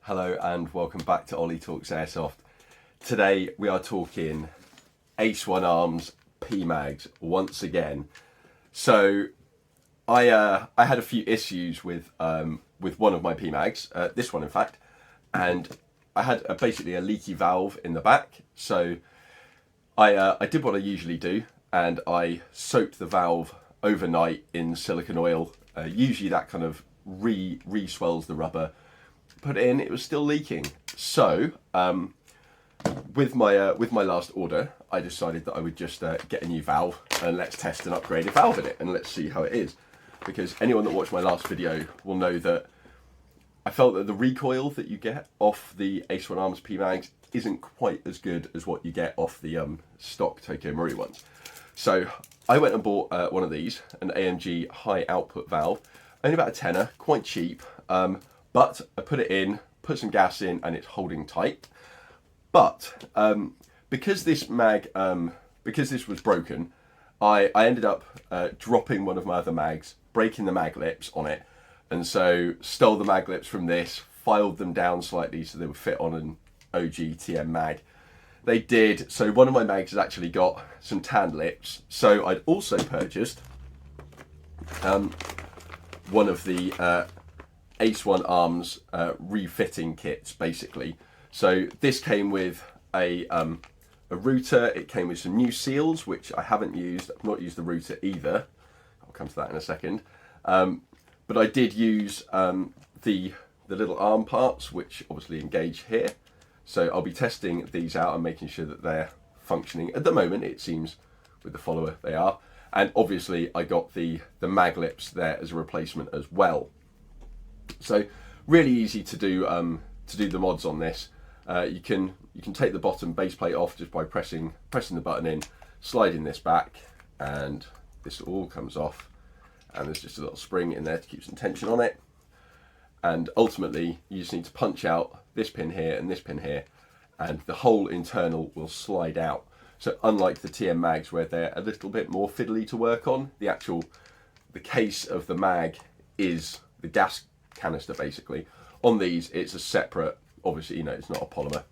Hello and welcome back to Ollie Talks Airsoft. Today we are talking Ace1Arms Pmags once again. So I had a few issues with one of my Pmags, this one in fact, and I had basically a leaky valve in the back. So I did what I usually do, and I soaked the valve overnight in silicone oil. Usually that kind of re-swells the rubber. Put it in, it was still leaking. So with my last order, I decided that I would just get a new valve and let's test an upgraded valve in it and let's see how it is. Because anyone that watched my last video will know that I felt that the recoil that you get off the Ace1Arms Pmags isn't quite as good as what you get off the stock Tokyo Marui ones. So I went and bought one of these, an AMG high output valve, only about a tenner, quite cheap. But I put it in, put some gas in, and it's holding tight. But because this mag, because this was broken, I ended up dropping one of my other mags, breaking the mag lips on it, and so stole the mag lips from this, filed them down slightly so they would fit on an OG TM mag. They did. So one of my mags has actually got some tan lips. So I'd also purchased one of the Ace1Arms refitting kits, basically. So this came with a router. It came with some new seals, which I haven't used. I've not used the router either. I'll come to that in a second. But I did use the little arm parts, which obviously engage here. So I'll be testing these out and making sure that they're functioning. At the moment, it seems with the follower they are. And obviously, I got the mag lips there as a replacement as well. So really easy to do the mods on this. You can take the bottom base plate off just by pressing the button in, sliding this back, and this all comes off. And there's just a little spring in there to keep some tension on it. And ultimately, you just need to punch out this pin here and this pin here, and the whole internal will slide out. So unlike the TM mags where they're a little bit more fiddly to work on, the case of the mag is the gas canister basically. On these, it's a separate, obviously, it's not a polymer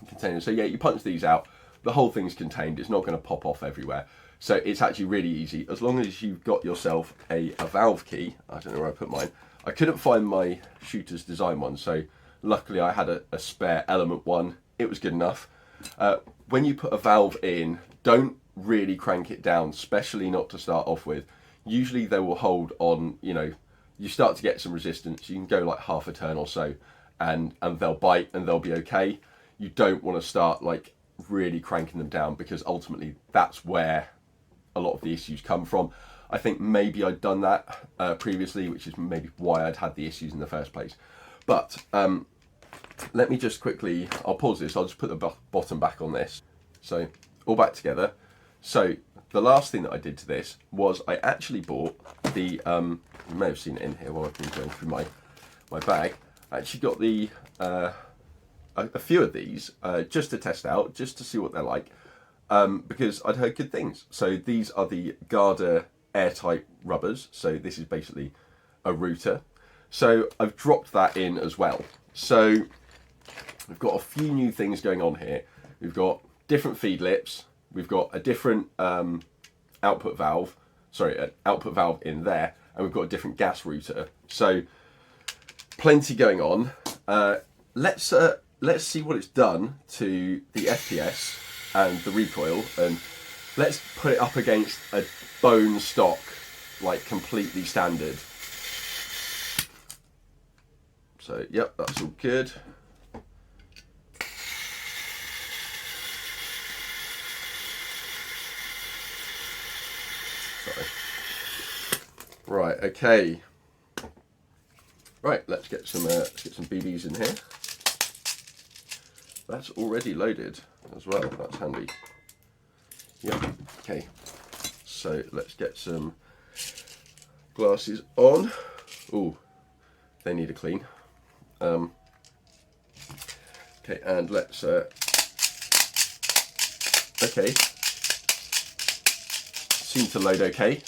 container. So yeah, you punch these out, the whole thing's contained, it's not going to pop off everywhere. So it's actually really easy, as long as you've got yourself a valve key. I don't know where I put mine. I couldn't find my shooter's design one, so luckily I had a spare element one. It was good enough. When you put a valve in, don't really crank it down, especially not to start off with. Usually they will hold on, you start to get some resistance, you can go like half a turn or so, and they'll bite and they'll be okay. You don't want to start like really cranking them down, because ultimately that's where a lot of the issues come from. I think maybe I'd done that previously, which is maybe why I'd had the issues in the first place. But let me just quickly, I'll pause this, I'll just put the bottom back on this. So all back together. So the last thing that I did to this was I actually bought the, you may have seen it in here while I've been going through my bag. I actually got the a few of these just to test out, just to see what they're like, because I'd heard good things. So these are the Garda airtight rubbers. So this is basically a router. So I've dropped that in as well. So we've got a few new things going on here. We've got different feed lips. We've got a different output valve in there, and we've got a different gas router. So plenty going on. Let's see what it's done to the FPS and the recoil, and let's put it up against a bone stock, like completely standard. So yep, that's all good. Sorry. Right, okay. Right, let's get some BBs in here. That's already loaded as well. That's handy. Yep. Okay. So let's get some glasses on. Ooh, they need a clean. Okay, and let's. Okay. Seem to load okay.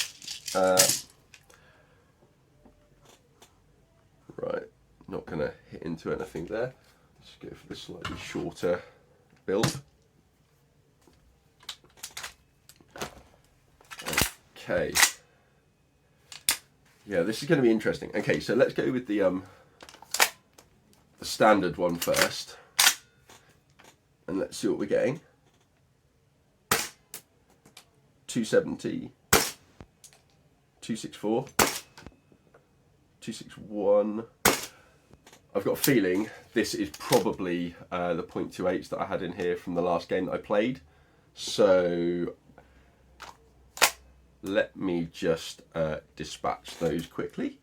Right. Not going to hit into into anything there. Let's go for the slightly shorter build. Okay. Yeah, this is going to be interesting. Okay, so let's go with the standard one first, and let's see what we're getting. 270, 264, 261. I've got a feeling this is probably the .28s that I had in here from the last game that I played. So let me just dispatch those quickly.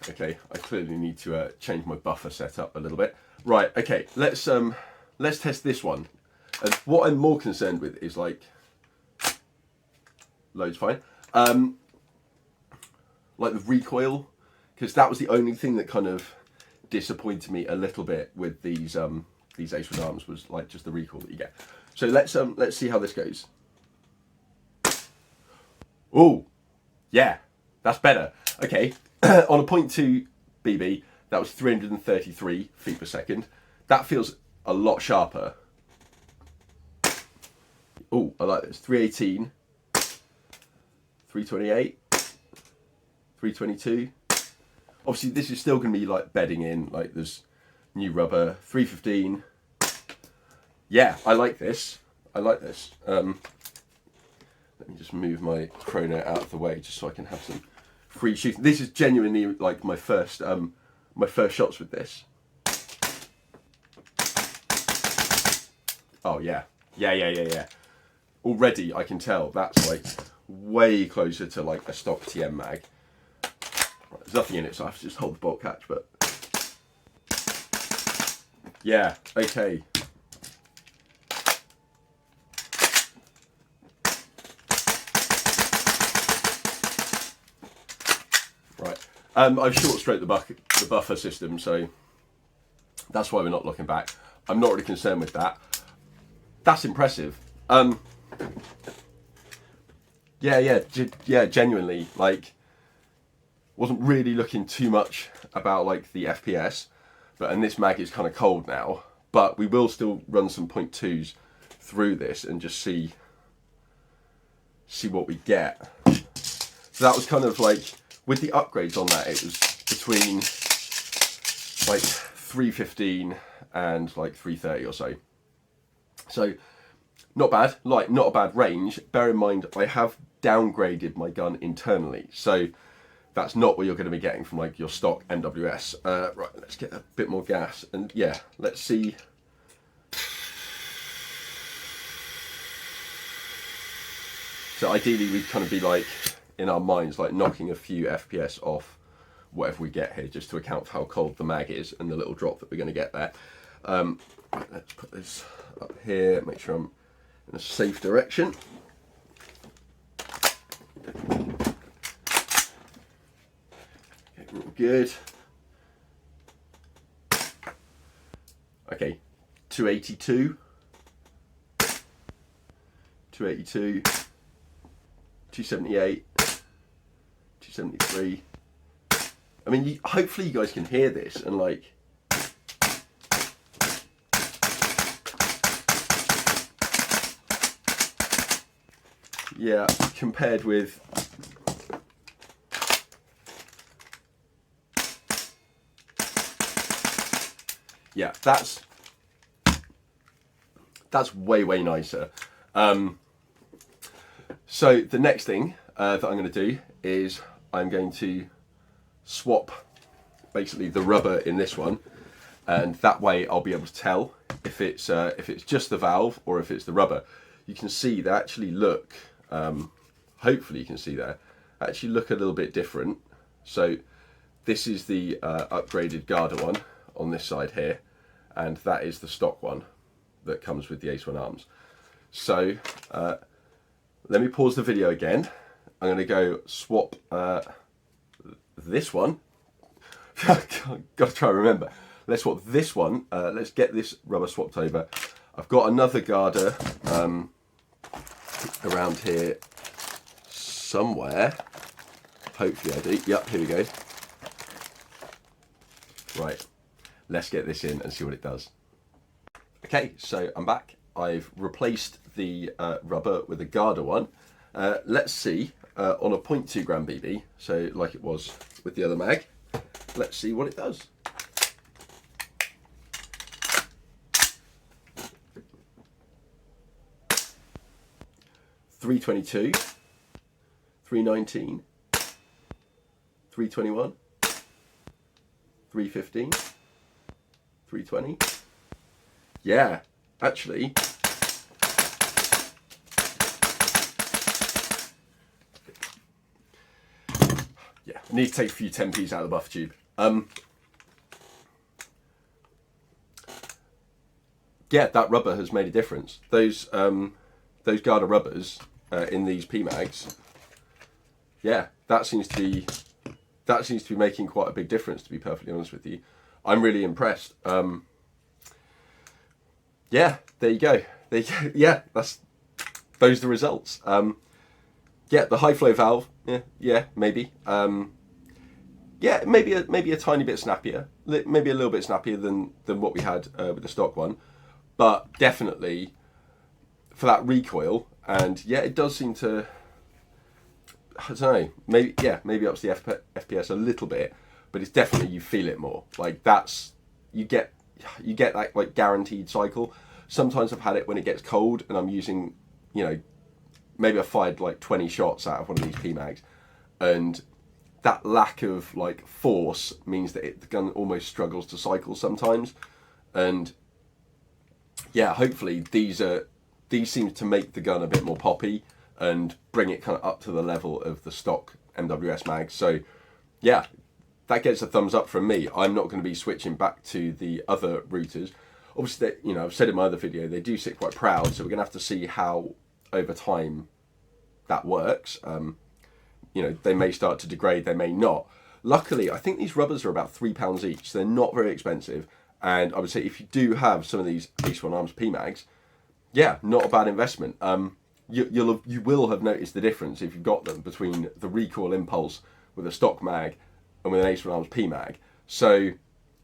Okay, I clearly need to change my buffer setup a little bit. Right, okay, let's test this one. And what I'm more concerned with is like loads fine. Like the recoil, because that was the only thing that kind of disappointed me a little bit with these Ace1Arms, was like just the recoil that you get. So let's see how this goes. Oh, yeah, that's better. Okay, on a .2 BB, that was 333 feet per second. That feels a lot sharper. Oh, I like this. 318, 328, 322. Obviously, this is still going to be like bedding in, like there's new rubber. 315. Yeah, I like this. I like this. Let me just move my chrono out of the way just so I can have some free shooting. This is genuinely like my first shots with this. Oh yeah, yeah. Already I can tell that's like way closer to like a stock TM mag. Right, there's nothing in it, so I have to just hold the bolt catch, but yeah, okay. Right, I've short stroked the buffer system, so that's why we're not looking back. I'm not really concerned with that. That's impressive. Yeah, genuinely, like, wasn't really looking too much about like the FPS, and this mag is kind of cold now, but we will still run some .2s through this and just see what we get. So that was kind of like, with the upgrades on that, it was between like 315 and like 330 or so. So not bad, like not a bad range. Bear in mind, I have downgraded my gun internally, so that's not what you're going to be getting from like your stock MWS. Right, let's get a bit more gas, and yeah, let's see. So ideally we'd kind of be like, in our minds, like knocking a few FPS off whatever we get here, just to account for how cold the mag is and the little drop that we're going to get there. Let's put this up here, make sure I'm in a safe direction. Okay, real good. Okay, 282, 282, 278, 273. I mean, hopefully you guys can hear this and like, yeah, compared with yeah, that's way nicer. So the next thing that I'm going to do is I'm going to swap basically the rubber in this one, and that way I'll be able to tell if it's just the valve or if it's the rubber. You can see they actually look, hopefully you can see there, actually look a little bit different. So this is the upgraded Garda one on this side here, and that is the stock one that comes with the Ace1Arms. So let me pause the video again. I'm going to go swap this one. Got to try and remember. Let's swap this one. Let's get this rubber swapped over. I've got another Garda around here somewhere. Hopefully I do. Yep, here we go. Right, let's get this in and see what it does. Okay, so I'm back. I've replaced the rubber with a Garda one. Let's see, on a 0.2 gram BB, so like it was with the other mag, let's see what it does. .322, 319, 321, 315, 320. Yeah, actually, yeah, I need to take a few 10p's out of the buffer tube. Yeah, that rubber has made a difference. Those Garda rubbers in these Pmags, yeah, that seems to be making quite a big difference, to be perfectly honest with you. I'm really impressed. Yeah, there you go. Yeah, those are the results. Yeah, the high flow valve, yeah, maybe. Yeah, maybe a tiny bit snappier, maybe a little bit snappier than what we had with the stock one, but definitely for that recoil. And yeah, it does seem to, I don't know, maybe ups the FPS a little bit, but it's definitely, you feel it more. Like you get that like guaranteed cycle. Sometimes I've had it when it gets cold and I'm using, maybe I fired like 20 shots out of one of these Pmags, and that lack of like force means that the gun almost struggles to cycle sometimes. And yeah, hopefully these seem to make the gun a bit more poppy and bring it kind of up to the level of the stock MWS mags. So yeah, that gets a thumbs up from me. I'm not going to be switching back to the other routers. Obviously, I've said in my other video, they do sit quite proud, so we're going to have to see how over time that works. They may start to degrade, they may not. Luckily, I think these rubbers are about £3 each, so they're not very expensive. And I would say if you do have some of these Ace1Arms Pmags, yeah, not a bad investment. You will have noticed the difference if you've got them between the recoil impulse with a stock mag and with an Ace1Arms Pmag. So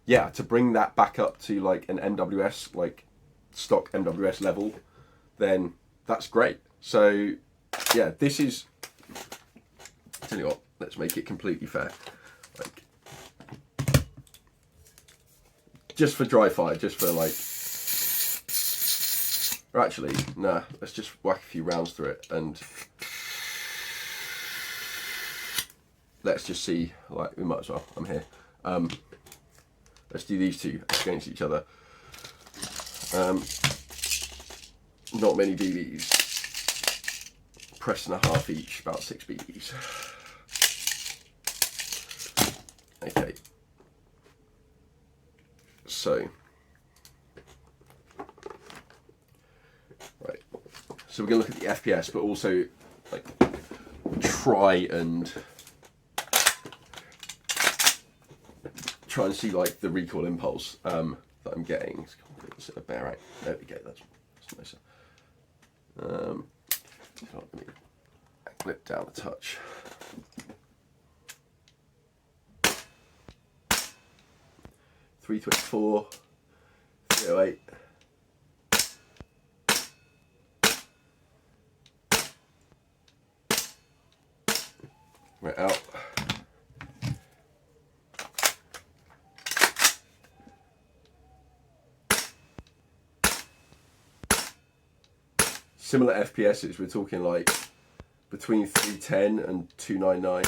yeah, to bring that back up to like an MWS, like stock MWS level, then that's great. So yeah, this is, tell you what, let's make it completely fair. Like, just for dry fire, just for like, or actually, nah, let's just whack a few rounds through it and let's just see, like, we might as well, I'm here. Let's do these two against each other. Not many BBs. Press and a half each, about 6 BBs. Okay. So, right. So we're going to look at the FPS, but also like try and see like the recoil impulse that I'm getting. It's a bear out. There we go. That's nicer. Let me angle it down a touch. .324, 308. Right out. Similar FPSs, we're talking like between 310 and 299.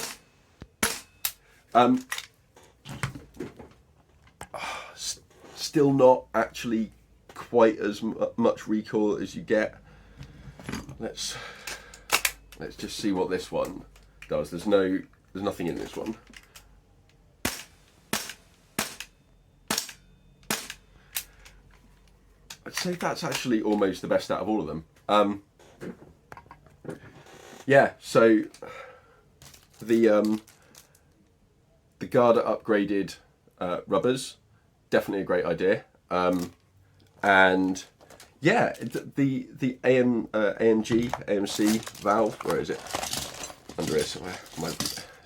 Still not actually quite as much recoil as you get. Let's just see what this one does. There's nothing in this one. I'd say that's actually almost the best out of all of them. Yeah, so the Garda upgraded rubbers, definitely a great idea. And yeah, the AMC valve, where is it? Under here somewhere. My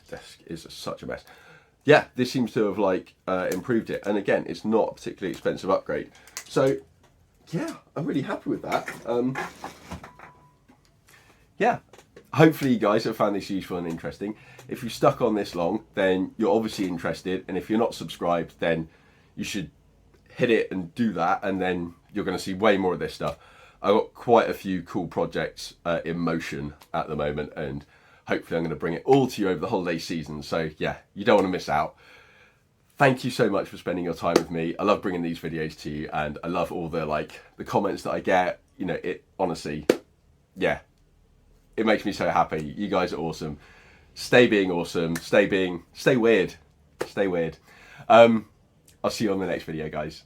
desk is such a mess. Yeah, this seems to have like improved it, and again, it's not a particularly expensive upgrade. So yeah, I'm really happy with that. Yeah, hopefully you guys have found this useful and interesting. If you've stuck on this long, then you're obviously interested, and if you're not subscribed, then you should hit it and do that, and then you're going to see way more of this stuff. I've got quite a few cool projects in motion at the moment, and hopefully I'm going to bring it all to you over the holiday season. So yeah, you don't want to miss out. Thank you so much for spending your time with me. I love bringing these videos to you, and I love all the the comments that I get. You know, it honestly, yeah, it makes me so happy. You guys are awesome. Stay being awesome. Stay weird. Stay weird. I'll see you on the next video, guys.